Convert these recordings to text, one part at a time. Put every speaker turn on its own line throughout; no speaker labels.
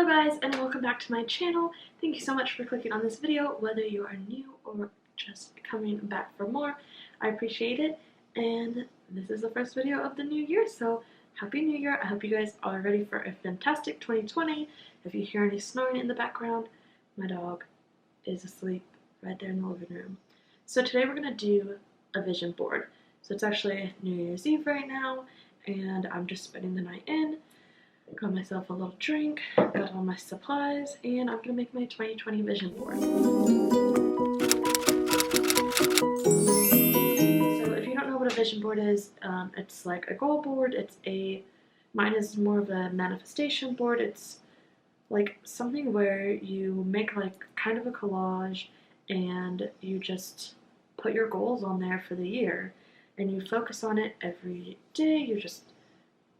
guys, and welcome back to my channel. Thank you so much for clicking on this video, whether you are new or just coming back for more. I appreciate it, and this is the first video of the new year, so Happy New Year. I hope you guys are ready for a fantastic 2020. If you hear any snoring in the background, my dog is asleep right there in the living room. So today we're going to do a vision board. So it's actually New Year's Eve right now, and I'm just spending the night in. Got myself a little drink, got all my supplies, and I'm going to make my 2020 vision board. So if you don't know what a vision board is, it's like a goal board. Mine is more of a manifestation board. It's like something where you make like kind of a collage and you just put your goals on there for the year and you focus on it every day. You just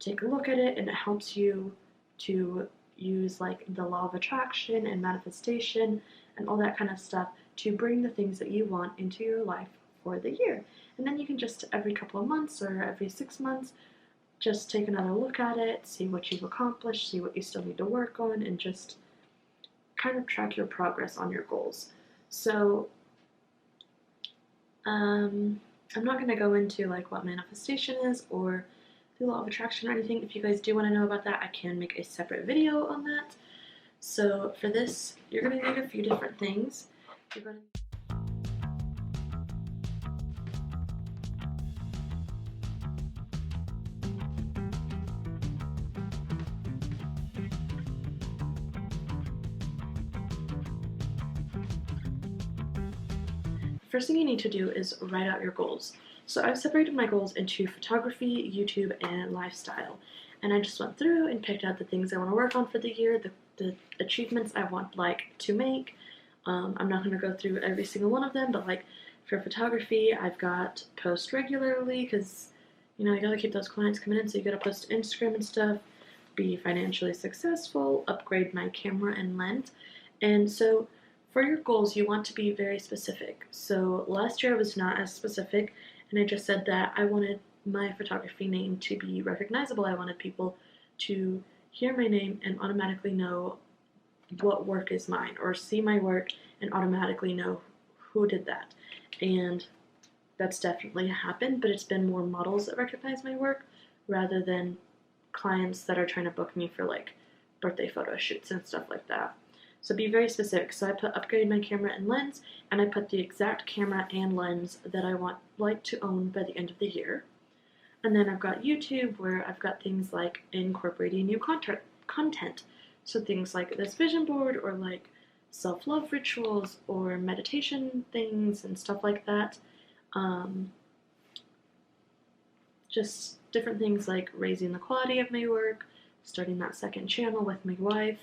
take a look at it, and it helps you to use like the law of attraction and manifestation and all that kind of stuff to bring the things that you want into your life for the year. And then you can just every couple of months or every 6 months just take another look at it, see what you've accomplished, see what you still need to work on, and just kind of track your progress on your goals. So I'm not going to go into like what manifestation is or the law of attraction or anything. If you guys do want to know about that, I can make a separate video on that. So for this, you're going to need a few different things. First thing you need to do is write out your goals. So I've separated my goals into photography, YouTube, and lifestyle. And I just went through and picked out the things I want to work on for the year, the achievements I want to make. I'm not going to go through every single one of them, but like for photography, I've got post regularly because, you know, you got to keep those clients coming in, so you got to post to Instagram and stuff, be financially successful, upgrade my camera and lens. And so for your goals, you want to be very specific. So last year I was not as specific, and I just said that I wanted my photography name to be recognizable. I wanted people to hear my name and automatically know what work is mine, or see my work and automatically know who did that. And that's definitely happened, but it's been more models that recognize my work rather than clients that are trying to book me for like birthday photo shoots and stuff like that. So be very specific. So I put upgrade my camera and lens, and I put the exact camera and lens that I like to own by the end of the year. And then I've got YouTube, where I've got things like incorporating new content. So things like this vision board, or like self-love rituals, or meditation things and stuff like that. Just different things like raising the quality of my work, starting that second channel with my wife.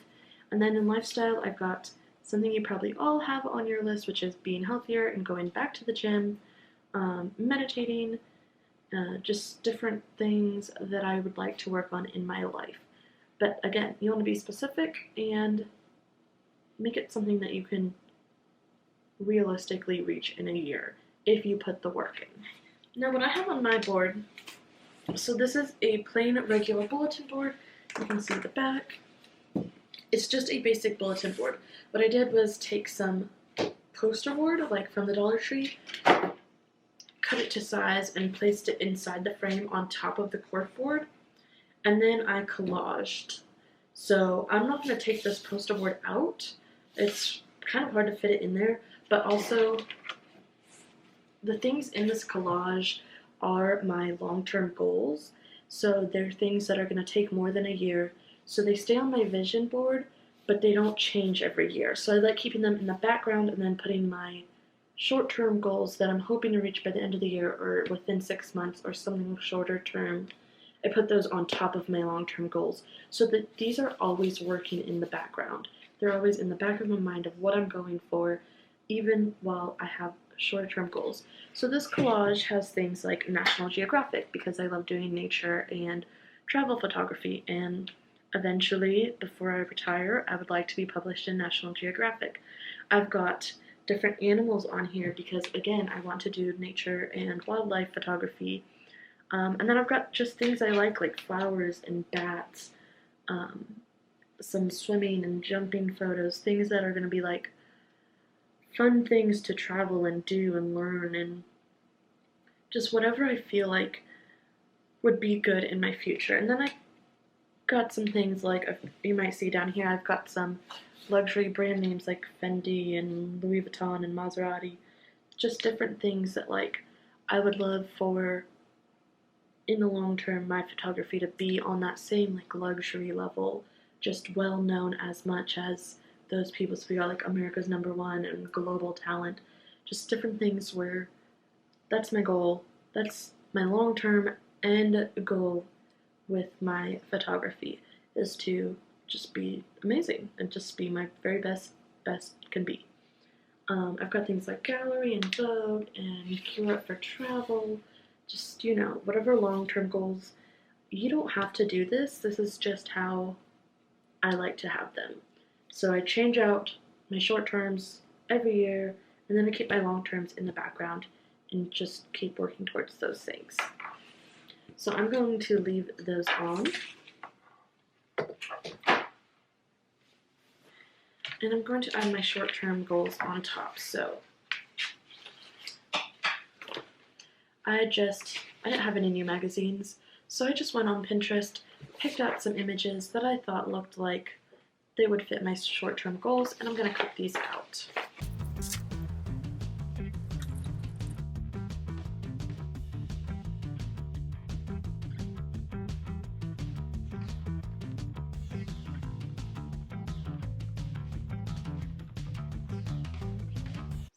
And then in lifestyle, I've got something you probably all have on your list, which is being healthier and going back to the gym, meditating, just different things that I would like to work on in my life. But again, you want to be specific and make it something that you can realistically reach in a year if you put the work in. Now what I have on my board, so this is a plain regular bulletin board. You can see the back. It's just a basic bulletin board. What I did was take some poster board, like from the Dollar Tree, cut it to size, and placed it inside the frame on top of the corkboard, and then I collaged. So I'm not going to take this poster board out. It's kind of hard to fit it in there, but also the things in this collage are my long-term goals. So they're things that are going to take more than a year. So they stay on my vision board, but they don't change every year. So I like keeping them in the background and then putting my short-term goals that I'm hoping to reach by the end of the year or within 6 months or something shorter term. I put those on top of my long-term goals so that these are always working in the background. They're always in the back of my mind of what I'm going for, even while I have short-term goals. So this collage has things like National Geographic, because I love doing nature and travel photography, and eventually, before I retire, I would like to be published in National Geographic. I've got different animals on here because, again, I want to do nature and wildlife photography. And then I've got just things I like flowers and bats, some swimming and jumping photos, things that are going to be like fun things to travel and do and learn, and just whatever I feel like would be good in my future. And then I got some things like, you might see down here, I've got some luxury brand names like Fendi and Louis Vuitton and Maserati, just different things that like I would love for in the long term my photography to be on that same like luxury level, just well known as much as those people. So we got like America's #1 and global talent, just different things where that's my goal. That's my long term end goal with my photography, is to just be amazing and just be my very best can be. I've got things like gallery and Vogue and curate for travel, just, you know, whatever long-term goals. You don't have to do this. This is just how I like to have them. So I change out my short terms every year, and then I keep my long terms in the background and just keep working towards those things. So I'm going to leave those on. And I'm going to add my short-term goals on top. So I didn't have any new magazines, so I just went on Pinterest, picked out some images that I thought looked like they would fit my short-term goals, and I'm going to cut these out.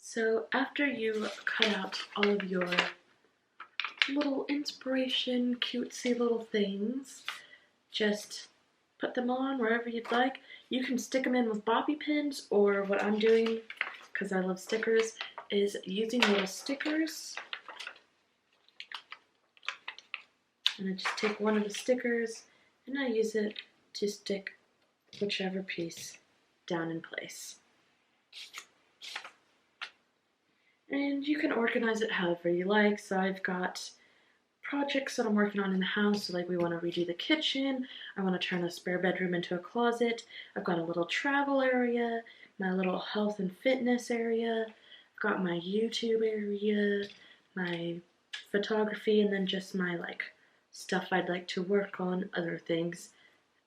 So after you cut out all of your little inspiration, cutesy little things, just put them on wherever you'd like. You can stick them in with bobby pins, or what I'm doing, because I love stickers, is using little stickers. And I just take one of the stickers and I use it to stick whichever piece down in place. And you can organize it however you like. So I've got projects that I'm working on in the house. So like we want to redo the kitchen. I want to turn the spare bedroom into a closet. I've got a little travel area, my little health and fitness area. I've got my YouTube area, my photography, and then just my like stuff I'd like to work on, other things.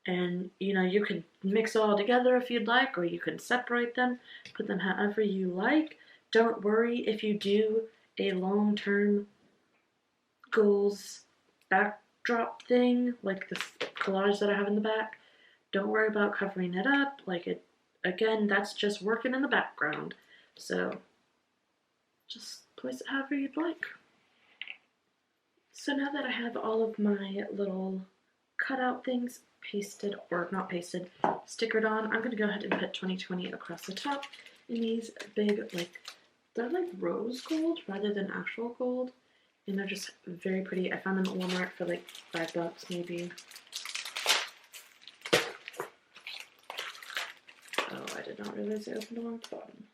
And you know, you can mix it all together if you'd like, or you can separate them, put them however you like. Don't worry if you do a long-term goals backdrop thing, like this collage that I have in the back. Don't worry about covering it up. Like it, again, that's just working in the background. So just place it however you'd like. So now that I have all of my little cutout things pasted, or not pasted, stickered on, I'm going to go ahead and put 2020 across the top in these big, like, they're like rose gold rather than actual gold, and they're just very pretty. I found them at Walmart for like $5 maybe. Oh, I did not realize I opened the wrong bottom.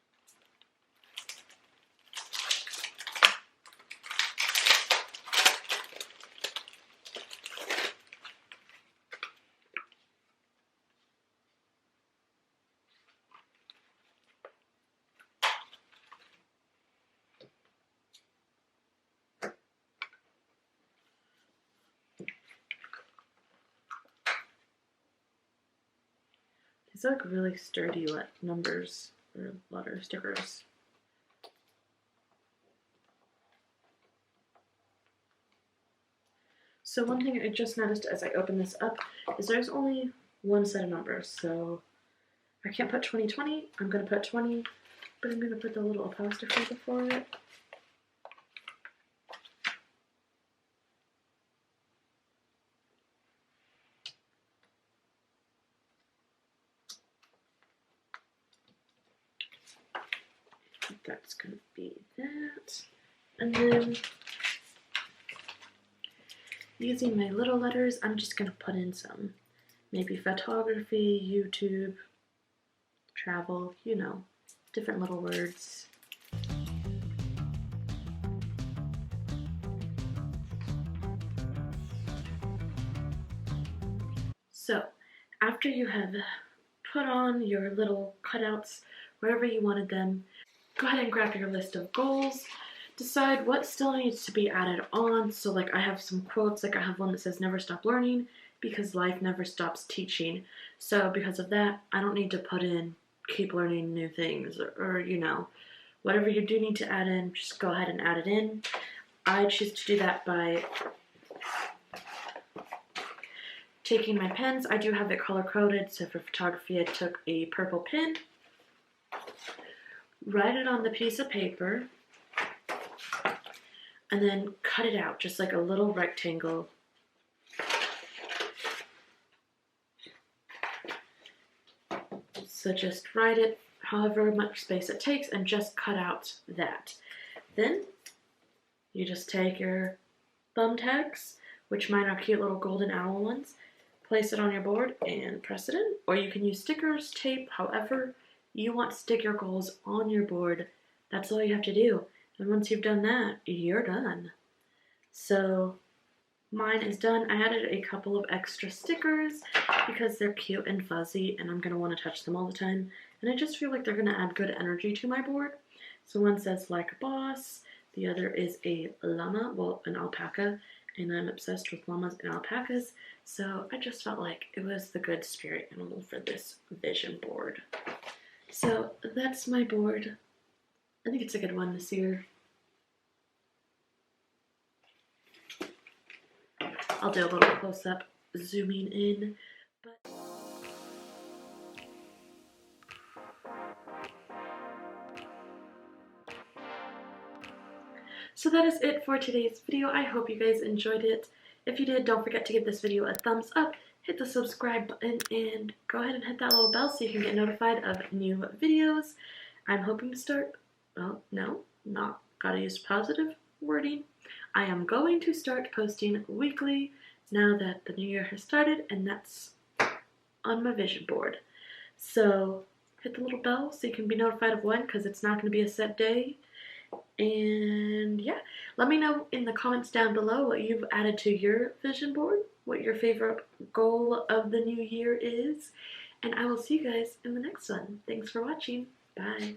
These are like really sturdy numbers or letter stickers. So one thing I just noticed as I open this up is there's only one set of numbers. So I can't put 2020, I'm going to put 20, but I'm going to put the little apostrophe before it. That's going to be that. And then using my little letters, I'm just going to put in some, maybe photography, YouTube, travel, you know, different little words. So, after you have put on your little cutouts wherever you wanted them. Go ahead and grab your list of goals. Decide what still needs to be added on. So like I have some quotes, like I have one that says never stop learning because life never stops teaching. So because of that, I don't need to put in keep learning new things or you know, whatever you do need to add in, just go ahead and add it in. I choose to do that by taking my pens. I do have it color coded, so for photography I took a purple pen, write it on the piece of paper, and then cut it out just like a little rectangle. So just write it however much space it takes and just cut out that. Then you just take your thumbtacks, which mine are cute little golden owl ones, place it on your board and press it in. Or you can use stickers, tape, however you want to stick your goals on your board. That's all you have to do. And once you've done that, you're done. So mine is done. I added a couple of extra stickers because they're cute and fuzzy and I'm going to want to touch them all the time. And I just feel like they're going to add good energy to my board. So one says like a boss, the other is a llama, well an alpaca, and I'm obsessed with llamas and alpacas. So I just felt like it was the good spirit animal for this vision board. So that's my board. I think it's a good one this year. I'll do a little close-up zooming in. So that is it for today's video. I hope you guys enjoyed it. If you did, don't forget to give this video a thumbs up, hit the subscribe button, and go ahead and hit that little bell so you can get notified of new videos. I'm hoping to start, well, no, not gotta use positive wording. I am going to start posting weekly now that the new year has started, and that's on my vision board. So hit the little bell so you can be notified of when, because it's not going to be a set day. And yeah, let me know in the comments down below what you've added to your vision board, what your favorite goal of the new year is, and I will see you guys in the next one. Thanks for watching. Bye.